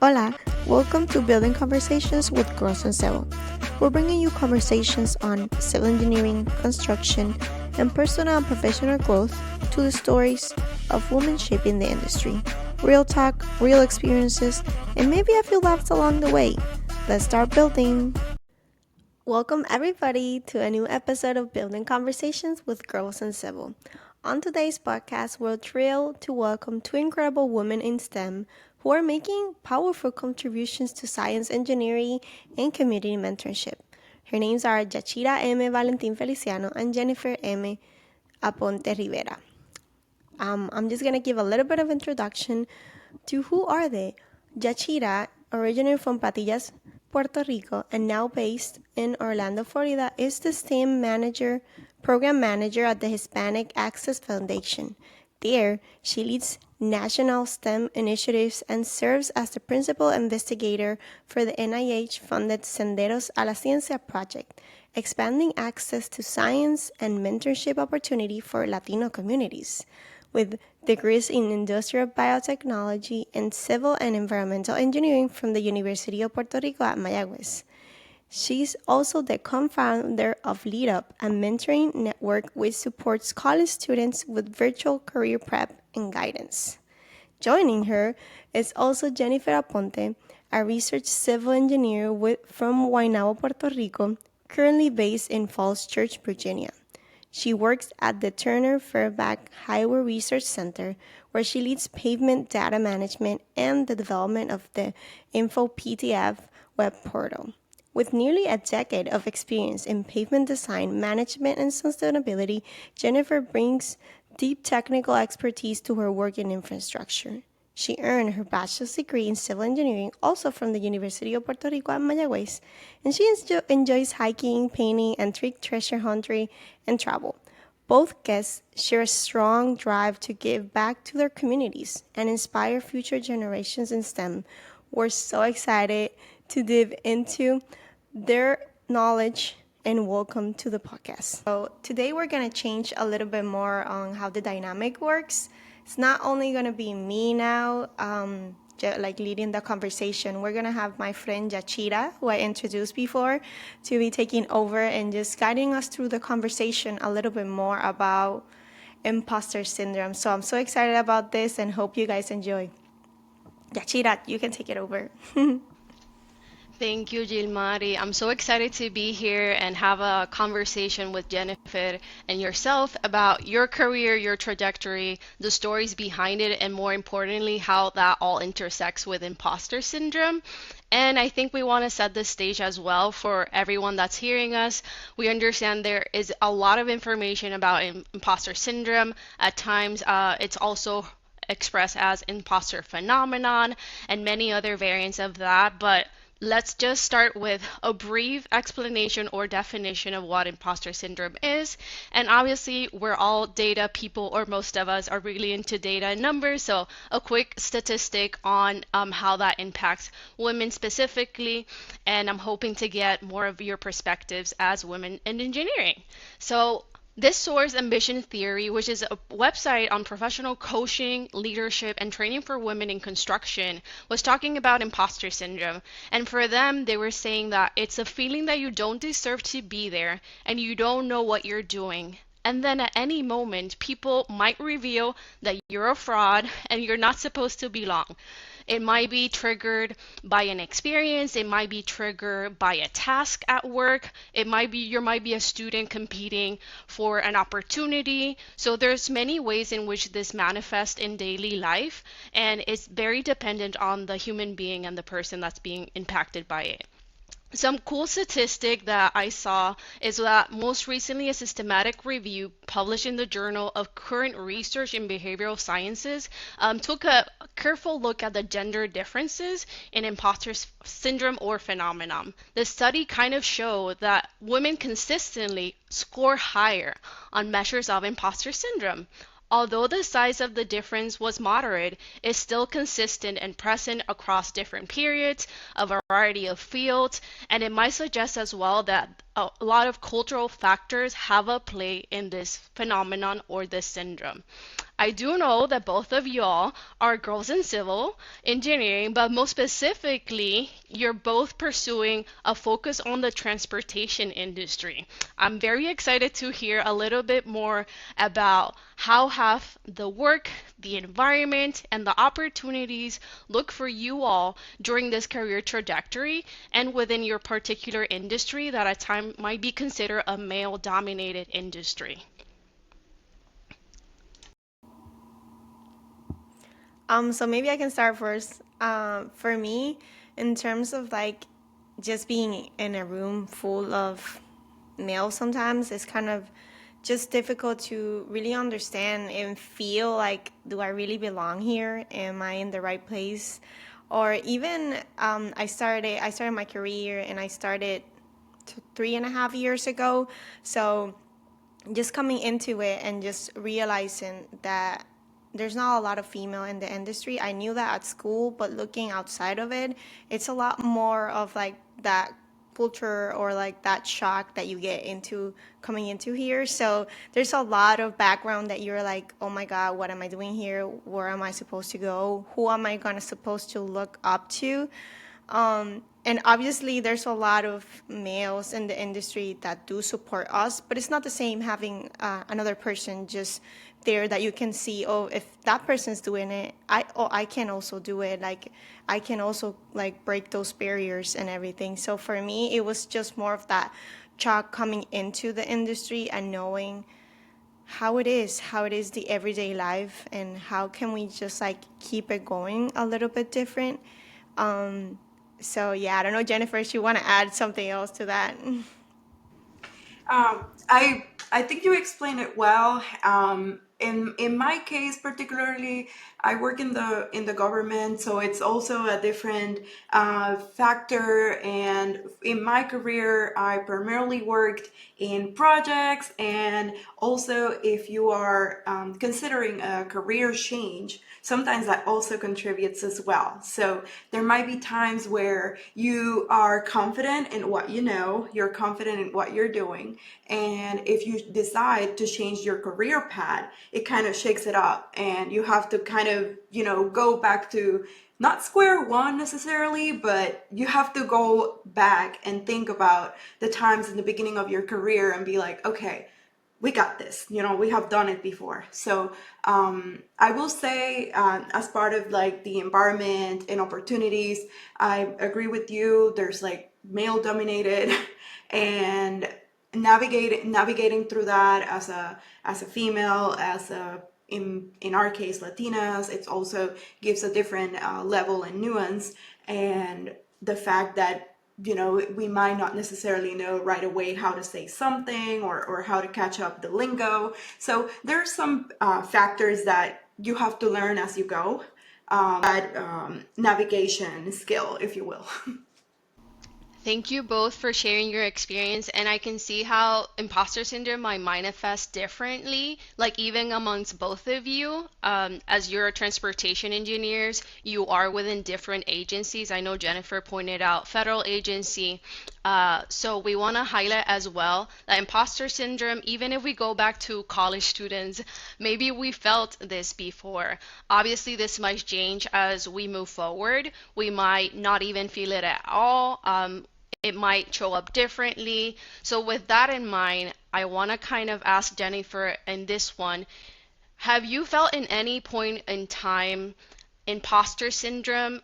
Hola, welcome to Building Conversations with Girls in Civil. We're bringing you conversations on civil engineering, construction, and personal and professional growth to the stories of women shaping the industry. Real talk, real experiences, and maybe a few laughs along the way. Let's start building. Welcome everybody to a new episode of Building Conversations with Girls in Civil. On today's podcast, we're thrilled to welcome two incredible women in STEM who are making powerful contributions to science, engineering, and community mentorship. Her names are Yachira M. Valentin Feliciano and Jennifer M. Aponte Rivera. I'm just going to give a little bit of introduction to who are they. Yachira, originated from Patillas, Puerto Rico, and now based in Orlando, Florida, is the STEM program manager at the Hispanic Access Foundation. There, she leads national STEM initiatives and serves as the principal investigator for the NIH-funded Senderos a la Ciencia project, expanding access to science and mentorship opportunity for Latino communities. With degrees in industrial biotechnology and civil and environmental engineering from the University of Puerto Rico at Mayagüez. She's also the co-founder of LeadUp, a mentoring network which supports college students with virtual career prep and guidance. Joining her is also Jennifer Aponte, a research civil engineer from Guaynabo, Puerto Rico, currently based in Falls Church, Virginia. She works at the Turner Fairbank Highway Research Center, where she leads pavement data management and the development of the InfoPTF web portal. With nearly a decade of experience in pavement design, management, and sustainability, Jennifer brings deep technical expertise to her work in infrastructure. She earned her bachelor's degree in civil engineering, also from the University of Puerto Rico at Mayagüez, and she enjoys hiking, painting, antique treasure hunting, and travel. Both guests share a strong drive to give back to their communities and inspire future generations in STEM. We're so excited to dive into their knowledge and welcome to the podcast. So today we're going to change a little bit more on how the dynamic works. It's not only going to be me now, leading the conversation. We're going to have my friend Yachira, who I introduced before, to be taking over and just guiding us through the conversation a little bit more about imposter syndrome. So I'm so excited about this and hope you guys enjoy. Yachira, you can take it over. Thank you, Gilmarie. I'm so excited to be here and have a conversation with Jennifer and yourself about your career, your trajectory, the stories behind it, and more importantly, how that all intersects with imposter syndrome. And I think we want to set the stage as well for everyone that's hearing us. We understand there is a lot of information about imposter syndrome. At times, it's also expressed as imposter phenomenon and many other variants of that. But let's just start with a brief explanation or definition of what imposter syndrome is. And obviously, we're all data people, or most of us are really into data and numbers. So a quick statistic on how that impacts women specifically. And I'm hoping to get more of your perspectives as women in engineering. So this source, Ambition Theory, which is a website on professional coaching, leadership, and training for women in construction, was talking about imposter syndrome. And for them, they were saying that it's a feeling that you don't deserve to be there and you don't know what you're doing. And then at any moment, people might reveal that you're a fraud and you're not supposed to belong. It might be triggered by an experience. It might be triggered by a task at work. You might be a student competing for an opportunity. So there's many ways in which this manifests in daily life, and it's very dependent on the human being and the person that's being impacted by it. Some cool statistic that I saw is that most recently a systematic review published in the Journal of Current Research in Behavioral Sciences took a careful look at the gender differences in imposter syndrome or phenomenon. The study kind of showed that women consistently score higher on measures of imposter syndrome. Although the size of the difference was moderate, it's still consistent and present across different periods, a variety of fields, and it might suggest as well that a lot of cultural factors have a play in this phenomenon or this syndrome. I do know that both of y'all are girls in civil engineering, but most specifically, you're both pursuing a focus on the transportation industry. I'm very excited to hear a little bit more about how have the work, the environment, and the opportunities look for you all during this career trajectory and within your particular industry that at times might be considered a male-dominated industry. So maybe I can start first. For me, in terms of like just being in a room full of males, sometimes it's kind of just difficult to really understand and feel like, do I really belong here? Am I in the right place? Or even I started my career and I started 3.5 years ago. So just coming into it and just realizing that there's not a lot of female in the industry. I knew that at school, but looking outside of it, it's a lot more of like that culture or like that shock that you get into coming into here. So there's a lot of background that you're like, oh my God, what am I doing here? Where am I supposed to go? Who am I gonna supposed to look up to? And obviously, there's a lot of males in the industry that do support us, but it's not the same having another person just there that you can see. Oh, if that person's doing it, I can also do it. Like I can also like break those barriers and everything. So for me, it was just more of that shock coming into the industry and knowing how it is the everyday life, and how can we just like keep it going a little bit different. So yeah, I don't know, Jennifer, if you want to add something else to that. I think you explained it well. In my case, particularly, I work in the government, so it's also a different factor. And in my career, I primarily worked in projects, and also if you are considering a career change, sometimes that also contributes as well. So there might be times where you are confident in what you know, you're confident in what you're doing. And if you decide to change your career path, it kind of shakes it up. And you have to kind of, go back to not square one necessarily, but you have to go back and think about the times in the beginning of your career and be like, okay, we got this, we have done it before. So I will say, as part of like the environment and opportunities, I agree with you. There's like male dominated and navigating through that as a female, as a in our case Latinas, it also gives a different level and nuance. And the fact that we might not necessarily know right away how to say something, or how to catch up the lingo. So there's some factors that you have to learn as you go, that navigation skill, if you will. Thank you both for sharing your experience, and I can see how imposter syndrome might manifest differently, like even amongst both of you. As you're transportation engineers, you are within different agencies. I know Jennifer pointed out federal agency. So we want to highlight as well that imposter syndrome, even if we go back to college students, maybe we felt this before. Obviously, this might change as we move forward. We might not even feel it at all. It might show up differently. So, with that in mind, I want to kind of ask Jennifer in this one, have you felt in any point in time imposter syndrome?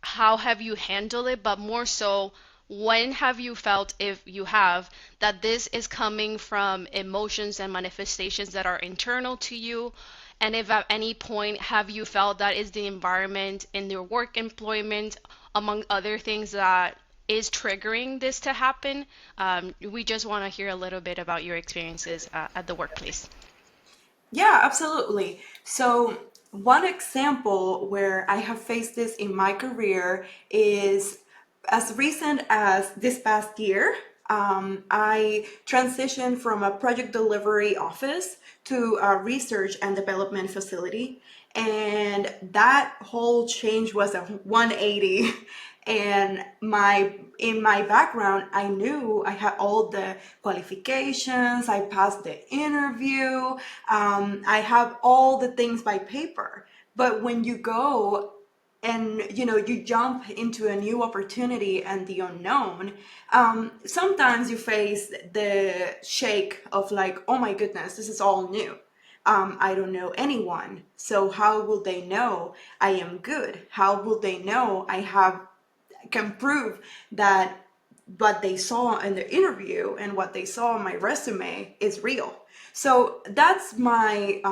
How have you handled it? But more so, when have you felt, if you have, that this is coming from emotions and manifestations that are internal to you? And if at any point have you felt that is the environment in your work employment, among other things, that is triggering this to happen? We just want to hear a little bit about your experiences at the workplace. Yeah, absolutely. So, one example where I have faced this in my career is as recent as this past year. I transitioned from a project delivery office to a research and development facility. And that whole change was a 180. And in my background, I knew I had all the qualifications. I passed the interview. I have all the things by paper. But when you go and you jump into a new opportunity and the unknown, sometimes you face the shake of like, oh my goodness, this is all new. I don't know anyone, so how will they know I am good? How will they know I have can prove that what they saw in the interview and what they saw on my resume is real? So that's my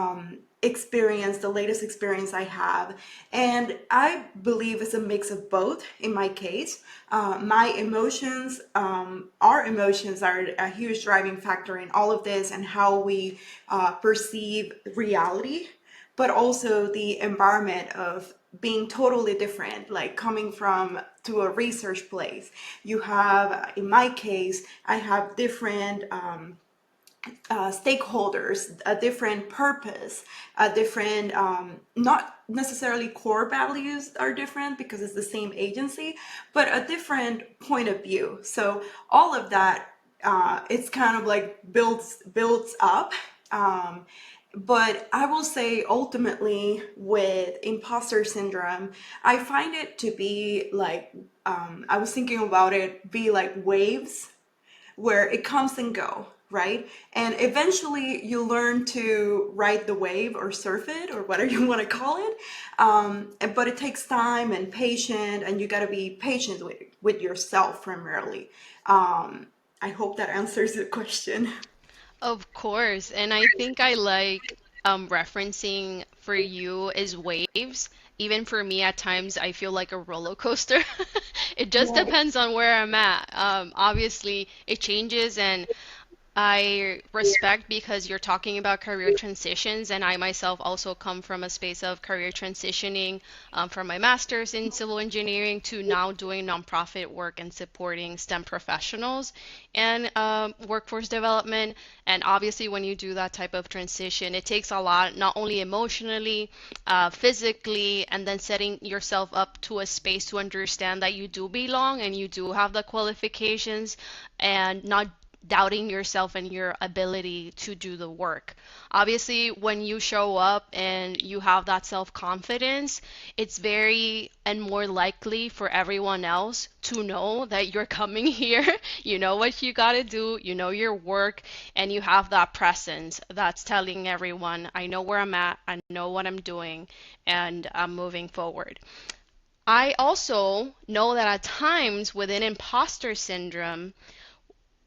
experience, the latest experience I have. And I believe it's a mix of both in my case. My emotions, our emotions are a huge driving factor in all of this and how we perceive reality, but also the environment of being totally different, like coming from to a research place. You have, in my case, I have different stakeholders, a different purpose, a different, not necessarily core values are different because it's the same agency, but a different point of view. So all of that, it's kind of like builds up. But I will say ultimately with imposter syndrome, I find it to be like, I was thinking about it, be like waves where it comes and go, right? And eventually you learn to ride the wave or surf it or whatever you want to call it. But it takes time and patience, and you got to be patient with yourself primarily. I hope that answers the question. Of course. And I think I like referencing for you is waves. Even for me, at times, I feel like a roller coaster. It just Right. depends on where I'm at. Obviously, it changes, and I respect because you're talking about career transitions, and I myself also come from a space of career transitioning from my master's in civil engineering to now doing nonprofit work and supporting STEM professionals and workforce development. And obviously, when you do that type of transition, it takes a lot, not only emotionally, physically, and then setting yourself up to a space to understand that you do belong and you do have the qualifications and not doubting yourself and your ability to do the work. Obviously, when you show up and you have that self confidence, it's very and more likely for everyone else to know that you're coming here. You know what you got to do, you know your work, and you have that presence that's telling everyone, I know where I'm at, I know what I'm doing, and I'm moving forward. I also know that at times within imposter syndrome,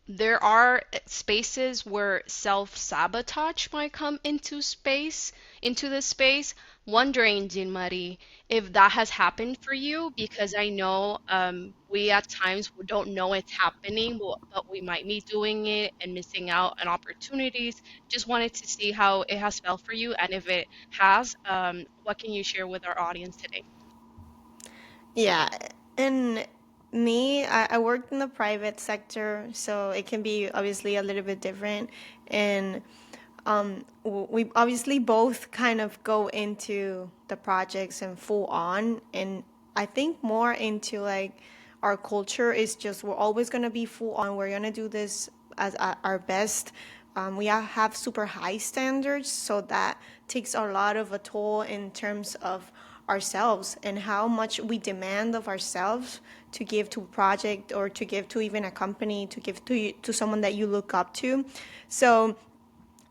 there are spaces where self-sabotage might come into the space. Wondering, Gilmarie, if that has happened for you, because I know we at times don't know it's happening, but we might be doing it and missing out on opportunities. Just wanted to see how it has felt for you, and if it has, what can you share with our audience today? Yeah, and I worked in the private sector, so it can be obviously a little bit different. And we obviously both kind of go into the projects and full on. And I think more into like our culture is just we're always going to be full on. We're going to do this as our best. We have super high standards, so that takes a lot of a toll in terms of ourselves and how much we demand of ourselves to give to a project or to give to even a company, to give to someone that you look up to. So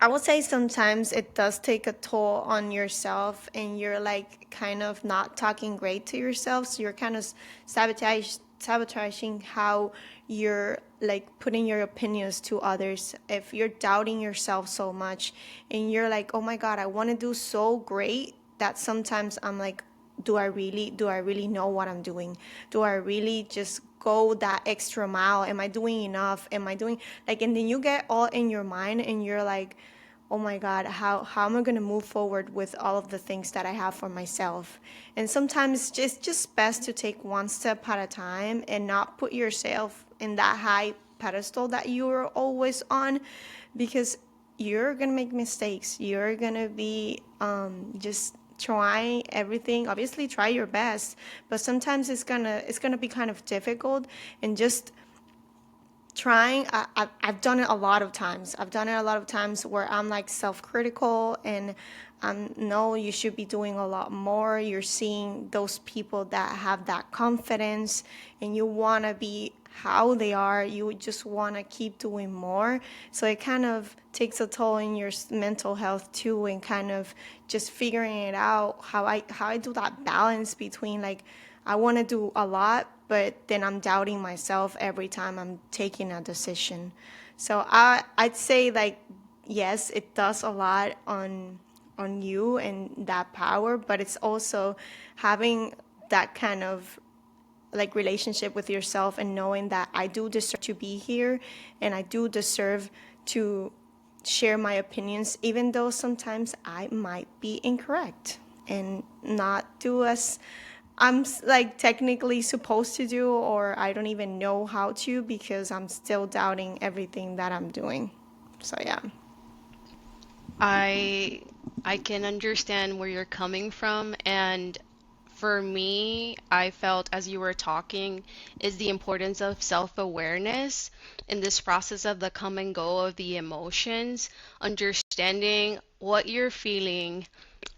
I would say sometimes it does take a toll on yourself, and you're like kind of not talking great to yourself. So you're kind of sabotaging how you're like putting your opinions to others. If you're doubting yourself so much and you're like, oh my God, I want to do so great, that sometimes I'm like, do I really know what I'm doing? Do I really just go that extra mile? Am I doing enough? Am I doing like, and then you get all in your mind and you're like, oh my God, how am I going to move forward with all of the things that I have for myself? And sometimes it's just best to take one step at a time and not put yourself in that high pedestal that you're always on, because you're going to make mistakes. You're going to be just try everything. Obviously try your best, but sometimes it's gonna be kind of difficult. And just trying, I've done it a lot of times. I've done it a lot of times where I'm like self-critical, and no, you should be doing a lot more. You're seeing those people that have that confidence, and you want to be how they are. You just want to keep doing more. So it kind of takes a toll in your mental health too, and kind of just figuring it out, how I do that balance between like, I want to do a lot, but then I'm doubting myself every time I'm taking a decision. So I'd say like, yes, it does a lot on you and that power, but it's also having that kind of like relationship with yourself, and knowing that I do deserve to be here, and I do deserve to share my opinions, even though sometimes I might be incorrect and not do as I'm like technically supposed to do, or I don't even know how to, because I'm still doubting everything that I'm doing. So yeah. I I can understand where you're coming from, and for me, I felt as you were talking is the importance of self-awareness in this process of the come and go of the emotions, understanding what you're feeling,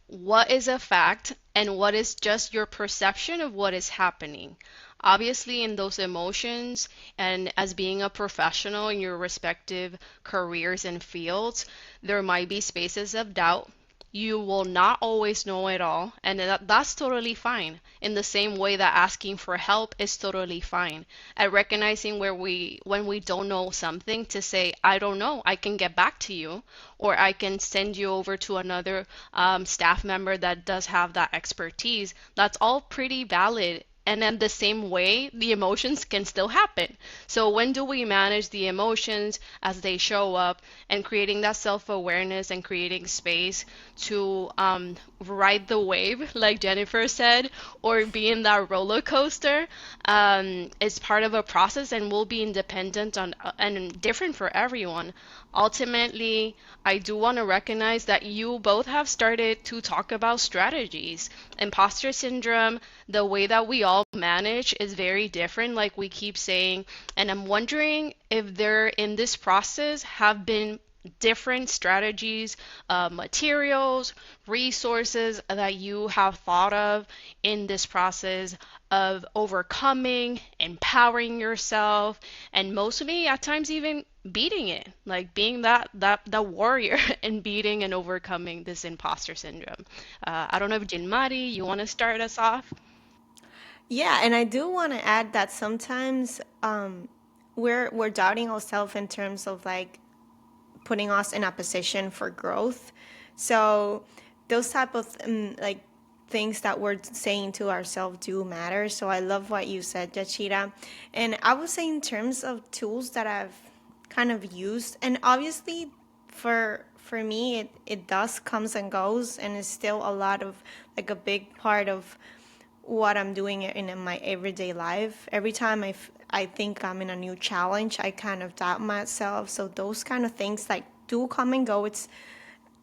what is a fact, and what is just your perception of what is happening. Obviously, in those emotions, and as being a professional in your respective careers and fields, there might be spaces of doubt. You will not always know it all, and that's totally fine. In the same way that asking for help is totally fine. At recognizing when we don't know something, to say, I don't know, I can get back to you, or I can send you over to another staff member that does have that expertise. That's all pretty valid. And then the same way, the emotions can still happen. So when do we manage the emotions as they show up, and creating that self-awareness and creating space to ride the wave, like Jennifer said, or be in that roller coaster, is part of a process and will be independent on and different for everyone. Ultimately, I do want to recognize that you both have started to talk about strategies. Imposter syndrome, the way that we all manage is very different, like we keep saying. And I'm wondering if there in this process have been different strategies, materials, resources that you have thought of in this process of overcoming, empowering yourself, and mostly at times even beating it, like being that warrior and beating and overcoming this imposter syndrome. I don't know if Gilmarie, you want to start us off? Yeah, and I do want to add that sometimes we're doubting ourselves in terms of like putting us in a position for growth. So those type of like things that we're saying to ourselves do matter. So I love what you said, Jachira. And I would say in terms of tools that I've kind of used, and obviously for me it does comes and goes, and it's still a lot of like a big part of what I'm doing in my everyday life. Every time I think I'm in a new challenge, I kind of doubt myself. So those kind of things like do come and go.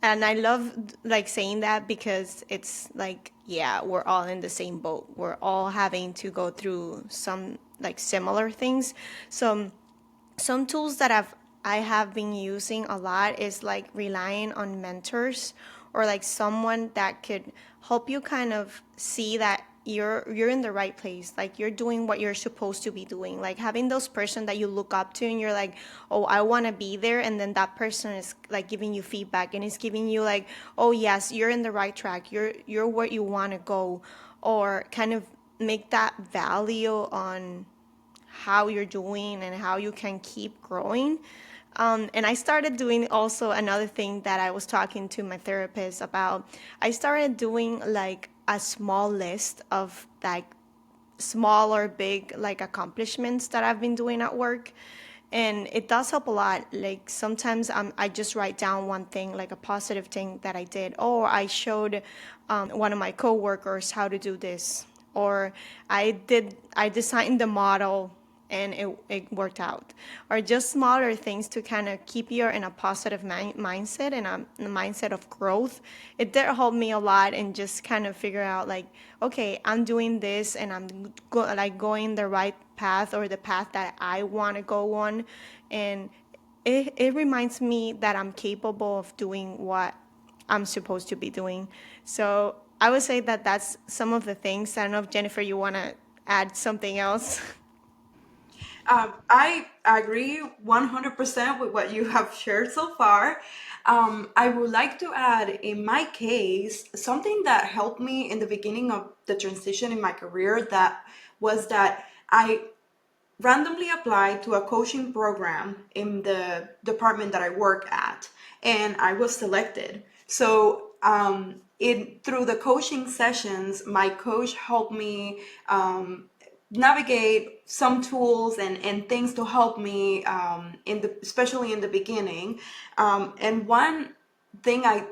And I love like saying that, because it's like, yeah, we're all in the same boat. We're all having to go through some like similar things. So some tools that I have been using a lot is like relying on mentors, or like someone that could help you kind of see that you're in the right place, like you're doing what you're supposed to be doing, like having those person that you look up to and you're like, oh, I want to be there, and then that person is like giving you feedback and is giving you like, oh yes, you're in the right track, you're where you want to go, or kind of make that value on how you're doing and how you can keep growing. And I started doing also another thing that I was talking to my therapist about. I started doing like a small list of like small or big like accomplishments that I've been doing at work. And it does help a lot. Like sometimes I just write down one thing, like a positive thing that I did. Or I showed one of my coworkers how to do this. Or I designed the model and it worked out, or just smaller things to kind of keep you in a positive mindset and a mindset of growth. It did help me a lot, and just kind of figure out like, okay, I'm doing this and I'm like going the right path, or the path that I want to go on. And it reminds me that I'm capable of doing what I'm supposed to be doing. So I would say that that's some of the things. I don't know if Jennifer, you want to add something else. I agree 100% with what you have shared so far. I would like to add, in my case, something that helped me in the beginning of the transition in my career, that was that I randomly applied to a coaching program in the department that I work at, and I was selected. So, through the coaching sessions, my coach helped me navigate some tools and things to help me especially in the beginning. And one thing I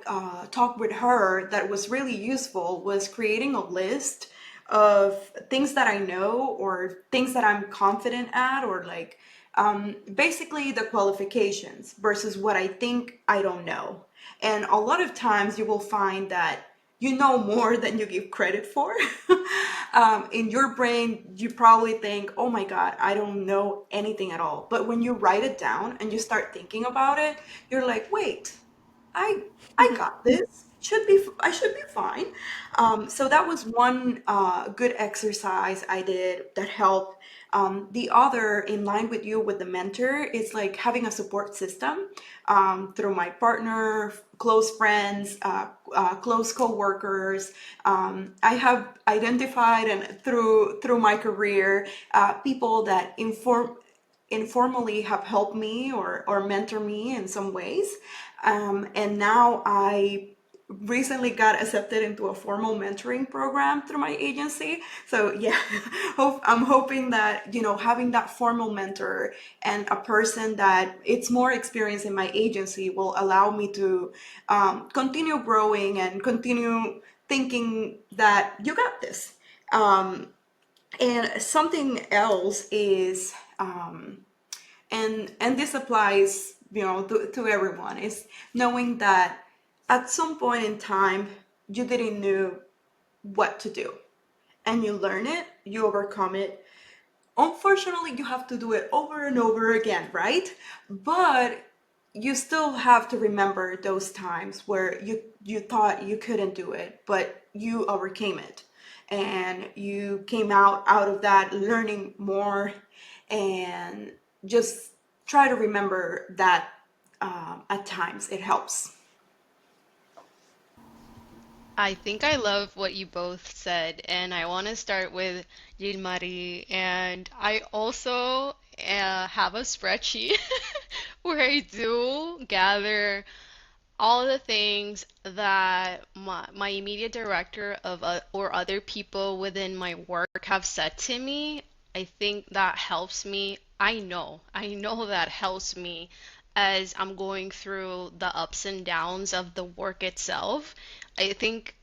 talked with her that was really useful was creating a list of things that I know, or things that I'm confident at, or like basically the qualifications versus what I think I don't know. And a lot of times you will find that you know more than you give credit for. In your brain, you probably think, oh my God, I don't know anything at all. But when you write it down and you start thinking about it, you're like, wait, I I got this. I should be fine. So that was one good exercise I did that helped. The other, in line with you with the mentor, is like having a support system through my partner, close friends, close coworkers. I have identified, and through my career, people that informally have helped me or mentor me in some ways. And now I recently got accepted into a formal mentoring program through my agency. So yeah, I'm hoping that, having that formal mentor and a person that it's more experienced in my agency will allow me to continue growing and continue thinking that you got this. And something else is, and this applies, to everyone, is knowing that at some point in time you didn't know what to do, and you learn it, you overcome it. Unfortunately, you have to do it over and over again, right? But you still have to remember those times where you thought you couldn't do it, but you overcame it, and you came out of that learning more. And just try to remember that at times it helps. I think I love what you both said, and I want to start with Gilmarie. And I also have a spreadsheet where I do gather all the things that my immediate director of or other people within my work have said to me. I think that helps me. I know that helps me as I'm going through the ups and downs of the work itself. I think,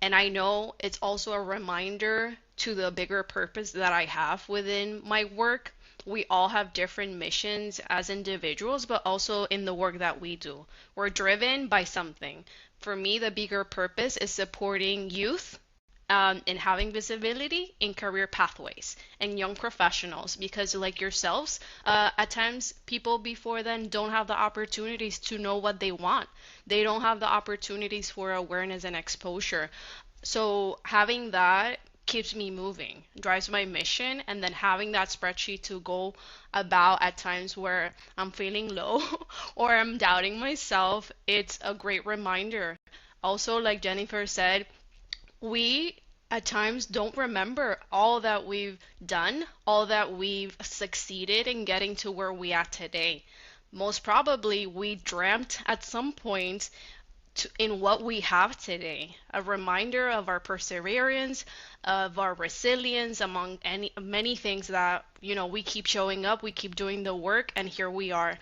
and I know it's also a reminder to the bigger purpose that I have within my work. We all have different missions as individuals, but also in the work that we do. We're driven by something. For me, the bigger purpose is supporting youth and having visibility in career pathways and young professionals, because like yourselves, at times people before then don't have the opportunities to know what they want. They don't have the opportunities for awareness and exposure. So having that keeps me moving, drives my mission, and then having that spreadsheet to go about at times where I'm feeling low or I'm doubting myself, it's a great reminder. Also, like Jennifer said, we at times don't remember all that we've done, all that we've succeeded in getting to where we are today. Most probably, we dreamt at some point in what we have today. A reminder of our perseverance, of our resilience, among many things that, we keep showing up, we keep doing the work, and here we are.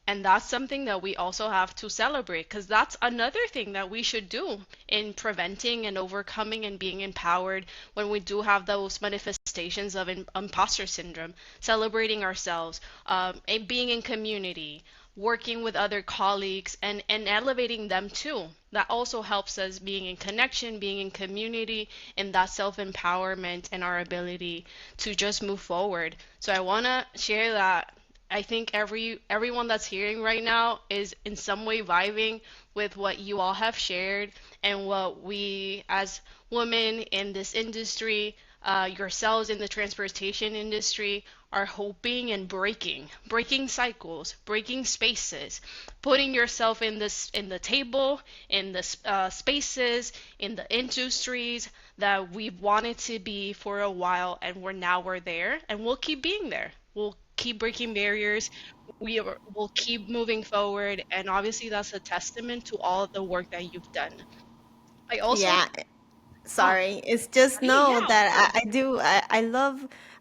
And that's something that we also have to celebrate, because that's another thing that we should do in preventing and overcoming and being empowered when we do have those manifestations of imposter syndrome. Celebrating ourselves, and being in community, working with other colleagues, and elevating them too. That also helps us being in connection, being in community, and that self-empowerment and our ability to just move forward. So I want to share that I think everyone that's hearing right now is in some way vibing with what you all have shared and what we as women in this industry, yourselves in the transportation industry, are hoping and breaking cycles, breaking spaces, putting yourself in the table, in the spaces, in the industries that we've wanted to be for a while, and we're there, and we'll keep being there. We'll keep breaking barriers. We'll keep moving forward, and obviously that's a testament to all of the work that you've done. I also, Yeah, oh, sorry. It's just hey, know yeah, of that course.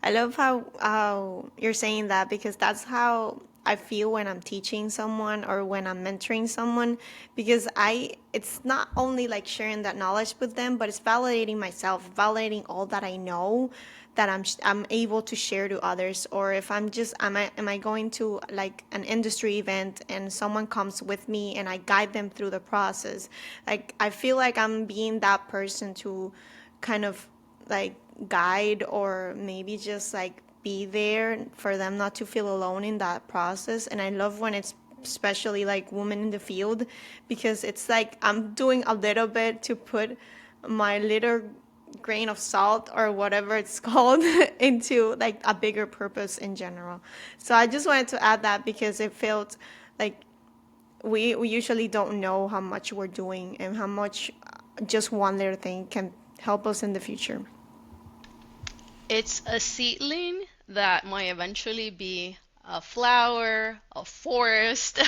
I love how you're saying that, because that's how I feel when I'm teaching someone or when I'm mentoring someone, because I it's not only like sharing that knowledge with them, but it's validating myself, validating all that I know, that I'm able to share to others. Or if I'm just am I going to like an industry event and someone comes with me and I guide them through the process, like I feel like I'm being that person to kind of like guide, or maybe just like be there for them not to feel alone in that process. And I love when it's especially like women in the field, because it's like I'm doing a little bit to put my little grain of salt or whatever it's called into like a bigger purpose in general. So I just wanted to add that, because it felt like we usually don't know how much we're doing and how much just one little thing can help us in the future. It's a seedling that might eventually be a flower, a forest,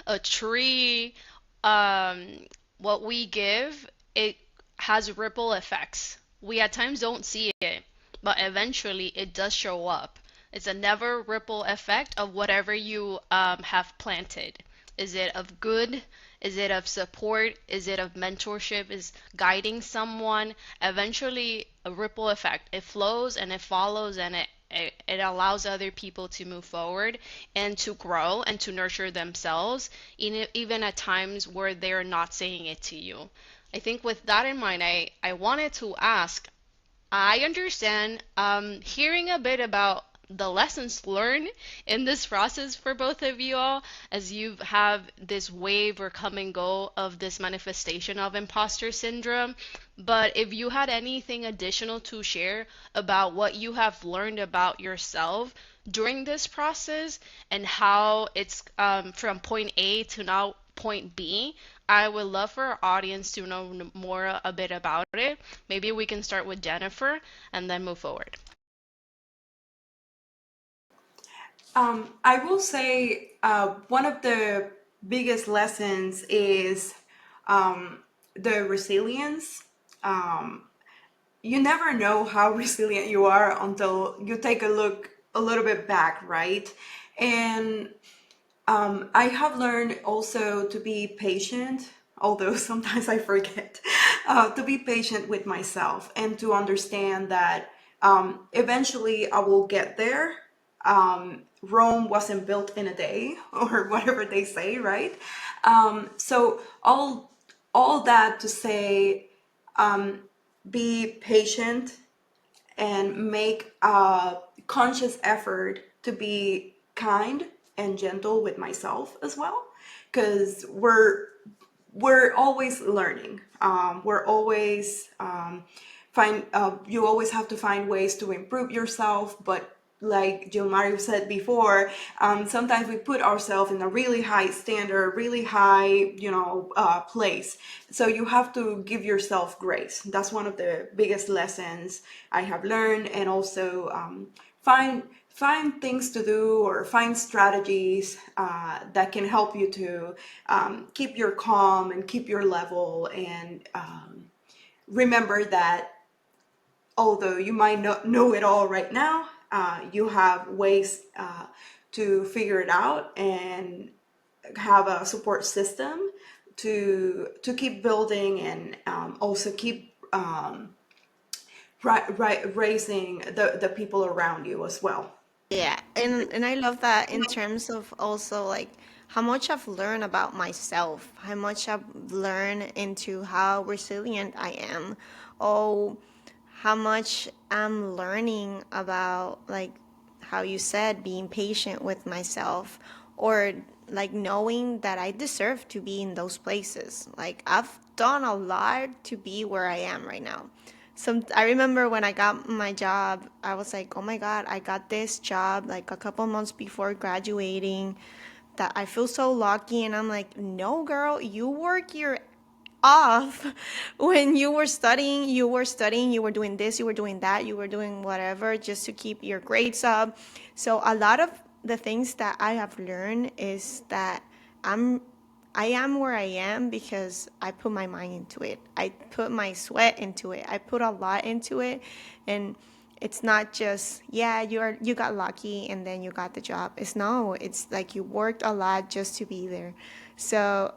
a tree. What we give, it has ripple effects. We at times don't see it, but eventually it does show up. It's a never ripple effect of whatever you have planted. Is it of good? Is it of support? Is it of mentorship? Is guiding someone? Eventually, a ripple effect. It flows and it follows, and it allows other people to move forward and to grow and to nurture themselves, even at times where they're not saying it to you. I think with that in mind, I wanted to ask, I understand hearing a bit about the lessons learned in this process for both of you all, as you have this wave or come and go of this manifestation of imposter syndrome. But if you had anything additional to share about what you have learned about yourself during this process and how it's from point A to now point B, I would love for our audience to know more a bit about it. Maybe we can start with Jennifer and then move forward. I will say one of the biggest lessons is the resilience. You never know how resilient you are until you take a look a little bit back, right? And I have learned also to be patient, although sometimes I forget, to be patient with myself and to understand that eventually I will get there. Rome wasn't built in a day, or whatever they say, right? So all that to say, be patient and make a conscious effort to be kind and gentle with myself as well, because we're always learning. We're always find you always have to find ways to improve yourself, but like Gilmarie said before, sometimes we put ourselves in a really high standard, really high, place. So you have to give yourself grace. That's one of the biggest lessons I have learned, and also find things to do or find strategies that can help you to keep your calm and keep your level, and remember that although you might not know it all right now, you have ways to figure it out and have a support system to keep building and also keep raising the people around you as well. Yeah, and I love that in terms of also like how much I've learned about myself, how much I've learned into how resilient I am, oh, how much I'm learning about like how you said being patient with myself, or like knowing that I deserve to be in those places. Like I've done a lot to be where I am right now. I remember when I got my job, I was like, "Oh my God, I got this job like a couple months before graduating. That I feel so lucky." And I'm like, "No, girl, you work your off when you were studying. You were doing this, you were doing that, you were doing whatever just to keep your grades up." So a lot of the things that I have learned is that I'm I am where I am because I put my mind into it. I put my sweat into it. I put a lot into it, and it's not just, yeah, you got lucky and then you got the job. It's no, it's like you worked a lot just to be there. So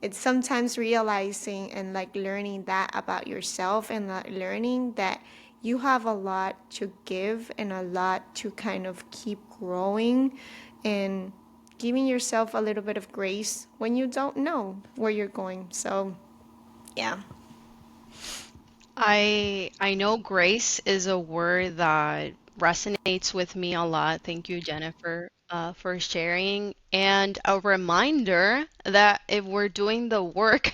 it's sometimes realizing and like learning that about yourself, and learning that you have a lot to give and a lot to kind of keep growing, and giving yourself a little bit of grace when you don't know where you're going. So, yeah. I know grace is a word that resonates with me a lot. Thank you, Jennifer, for sharing. And a reminder that if we're doing the work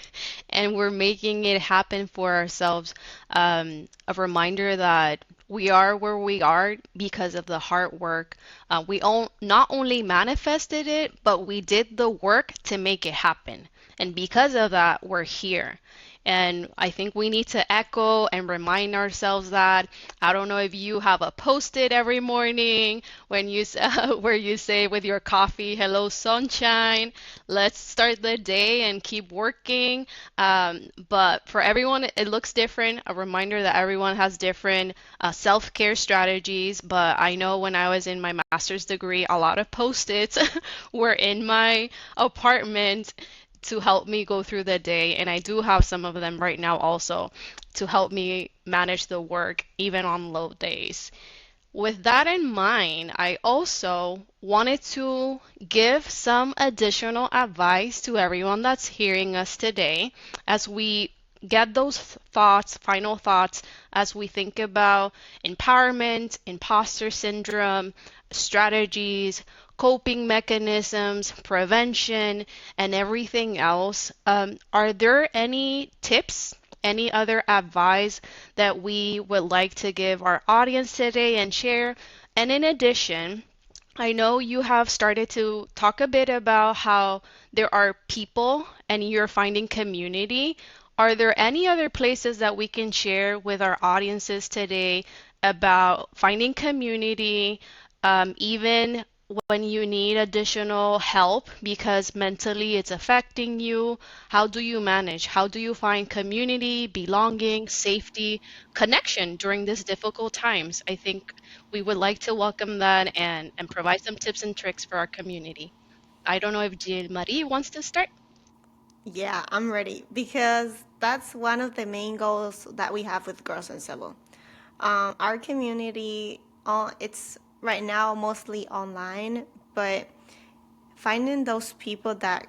and we're making it happen for ourselves, a reminder that we are where we are because of the hard work. Not only manifested it, but we did the work to make it happen. And because of that, we're here. And I think we need to echo and remind ourselves that. I don't know if you have a post-it every morning when where you say with your coffee, "Hello, sunshine. Let's start the day and keep working." But for everyone, it looks different. A reminder that everyone has different self-care strategies. But I know when I was in my master's degree, a lot of post-its were in my apartment to help me go through the day. And I do have some of them right now also to help me manage the work even on low days. With that in mind, I also wanted to give some additional advice to everyone that's hearing us today as we get those thoughts, final thoughts, as we think about empowerment, imposter syndrome, strategies, coping mechanisms, prevention, and everything else. Are there any tips, any other advice that we would like to give our audience today and share? And in addition, I know you have started to talk a bit about how there are people and you're finding community. Are there any other places that we can share with our audiences today about finding community, even when you need additional help because mentally it's affecting you? How do you manage? How do you find community, belonging, safety, connection during these difficult times? I think we would like to welcome that and provide some tips and tricks for our community. I don't know if Gilmarie wants to start. Yeah, I'm ready because that's one of the main goals that we have with Girls and Civil. Our community, it's right now mostly online, but finding those people that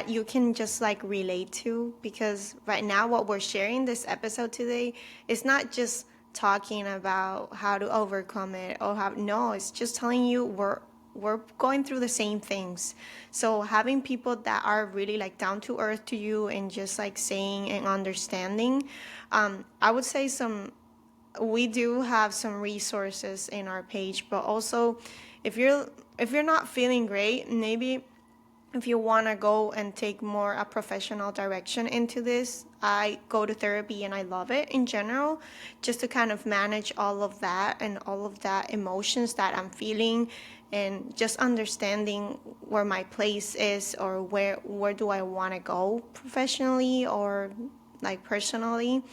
you can just like relate to, because right now what we're sharing this episode today is not just talking about how to overcome it, or how, no, it's just telling you we're going through the same things. So having people that are really like down to earth to you and just like saying and understanding, I would say we do have some resources in our page, but also if you're not feeling great, maybe if you want to go and take more a professional direction into this, I go to therapy and I love it in general, just to kind of manage all of that and all of that emotions that I'm feeling, and just understanding where my place is, or where do I want to go professionally or like personally.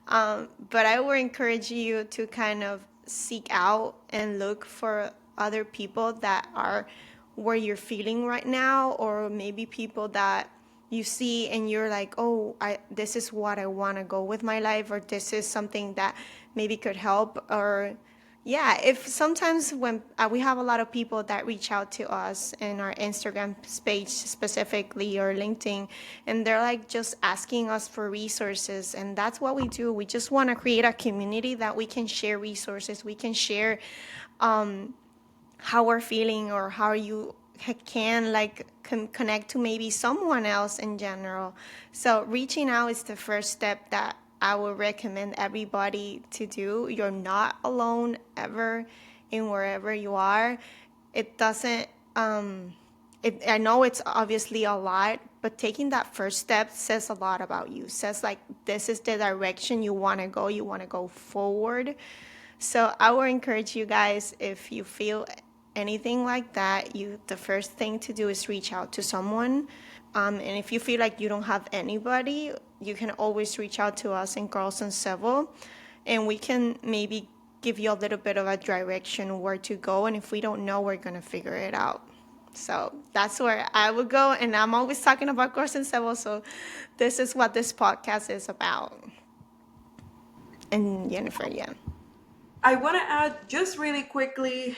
But I would encourage you to kind of seek out and look for other people that are where you're feeling right now, or maybe people that you see and you're like, oh, this is what I want to go with my life, or this is something that maybe could help. Or yeah, if sometimes when we have a lot of people that reach out to us in our Instagram page specifically, or LinkedIn, and they're like just asking us for resources, and that's what we do. We just want to create a community that we can share resources, we can share how we're feeling, or how you can like connect to maybe someone else in general. So reaching out is the first step that I would recommend everybody to do. You're not alone ever in wherever you are. It doesn't I know it's obviously a lot, but taking that first step says a lot about you. Says like this is the direction you want to go. You want to go forward. So I would encourage you guys, if you feel anything like that, the first thing to do is reach out to someone. And if you feel like you don't have anybody, you can always reach out to us in Girls and Civil, and we can maybe give you a little bit of a direction where to go. And if we don't know, we're gonna figure it out. So that's where I would go. And I'm always talking about Girls and Civil, so this is what this podcast is about. And Jennifer, yeah. I want to add just really quickly.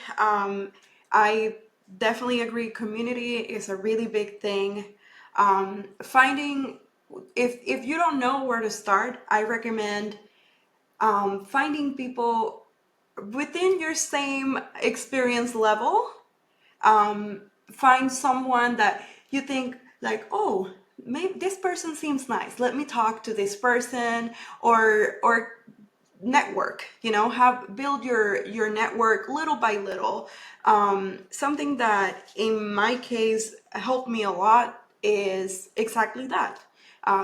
I definitely agree. Community is a really big thing. Finding, if you don't know where to start, I recommend finding people within your same experience level. Find someone that you think like, oh, maybe this person seems nice. Let me talk to this person, or network, have build your network little by little. Something that in my case helped me a lot is exactly that.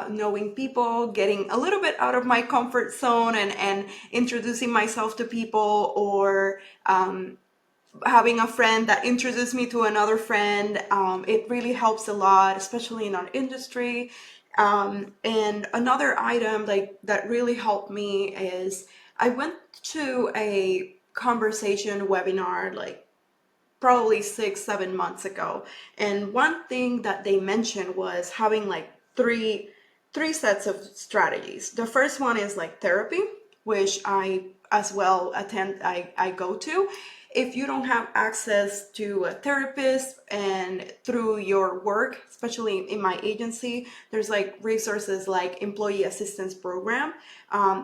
Knowing people, getting a little bit out of my comfort zone, and introducing myself to people, or having a friend that introduced me to another friend. It really helps a lot, especially in our industry. And another item like that really helped me is I went to a conversation webinar like probably 6-7 months ago, and one thing that they mentioned was having like three sets of strategies. The first one is like therapy, which I as well attend. I go to. If you don't have access to a therapist, and through your work, especially in my agency, there's like resources like employee assistance program.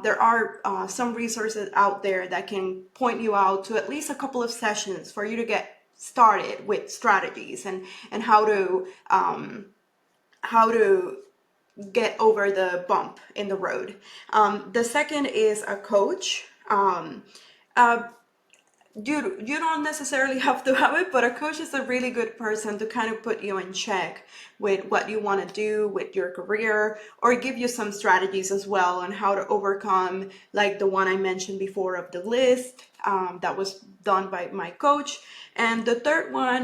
There are some resources out there that can point you out to at least a couple of sessions for you to get started with strategies, and how to get over the bump in the road. The second is a coach. Uh, you don't necessarily have to have it, but a coach is a really good person to kind of put you in check with what you want to do with your career, or give you some strategies as well on how to overcome, like the one I mentioned before of the list, that was done by my coach. And the third one,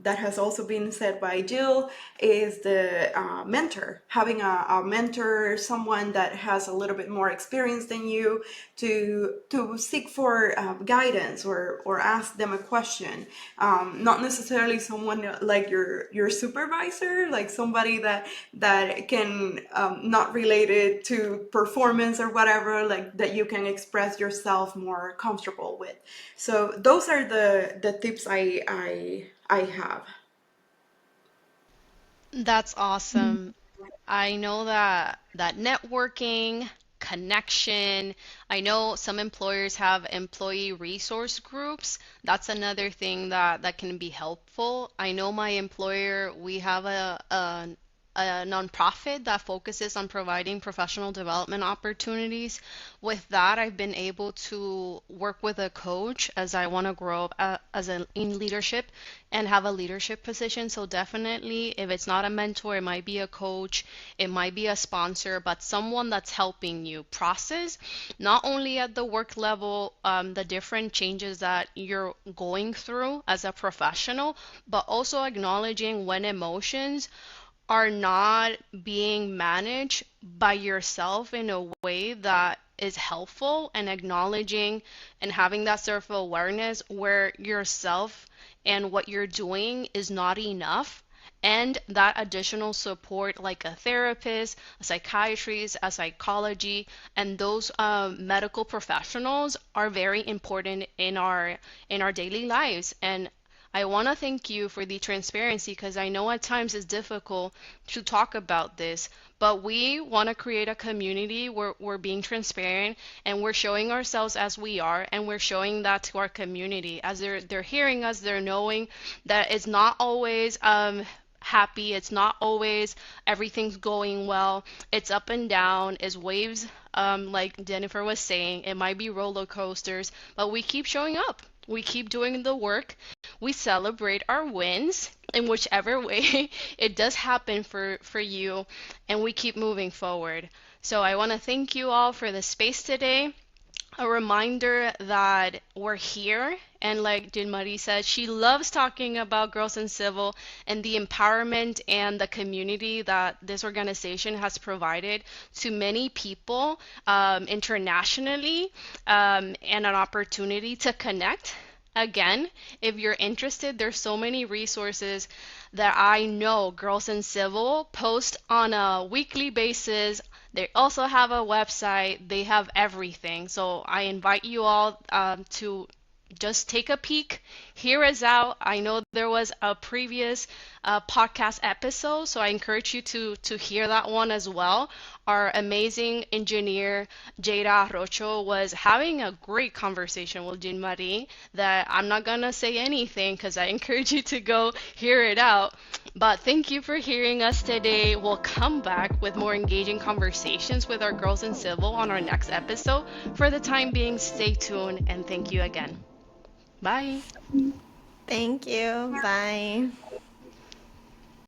that has also been said by Jill, is the mentor. Having a mentor, someone that has a little bit more experience than you, to seek for guidance, or ask them a question. Not necessarily someone like your supervisor, like somebody that can, not related to performance or whatever, like that you can express yourself more comfortable with. So those are the tips I have. That's awesome. I know that networking, connection, I know some employers have employee resource groups. That's another thing that can be helpful. I know my employer, we have a nonprofit that focuses on providing professional development opportunities. With that, I've been able to work with a coach as I want to grow up in leadership and have a leadership position. So definitely, if it's not a mentor, it might be a coach, it might be a sponsor, but someone that's helping you process not only at the work level, the different changes that you're going through as a professional, but also acknowledging when emotions are not being managed by yourself in a way that is helpful, and acknowledging and having that self awareness where yourself and what you're doing is not enough, and that additional support like a therapist, a psychiatrist, a psychology, and those medical professionals are very important in our daily lives. And I want to thank you for the transparency, because I know at times it's difficult to talk about this, but we want to create a community where we're being transparent and we're showing ourselves as we are, and we're showing that to our community as they're hearing us, they're knowing that it's not always happy, it's not always everything's going well, it's up and down, it's waves, like Jennifer was saying, it might be roller coasters, but we keep showing up, we keep doing the work, we celebrate our wins in whichever way it does happen for you, and we keep moving forward. So I want to thank you all for the space today. A reminder that we're here, and like Gilmarie said, she loves talking about Girls in Civil and the empowerment and the community that this organization has provided to many people internationally, and an opportunity to connect. Again, if you're interested, there's so many resources that I know Girls in Civil post on a weekly basis. They also have a website, they have everything. So I invite you all to just take a peek, hear us out. I know there was a previous podcast episode, so I encourage you to hear that one as well. Our amazing engineer Jada Rocho was having a great conversation with Jean Marie that I'm not gonna say anything because I encourage you to go hear it out. But thank you for hearing us today. We'll come back with more engaging conversations with our Girls in Civil on our next episode. For the time being, stay tuned, and thank you again. Bye. Thank you. Bye.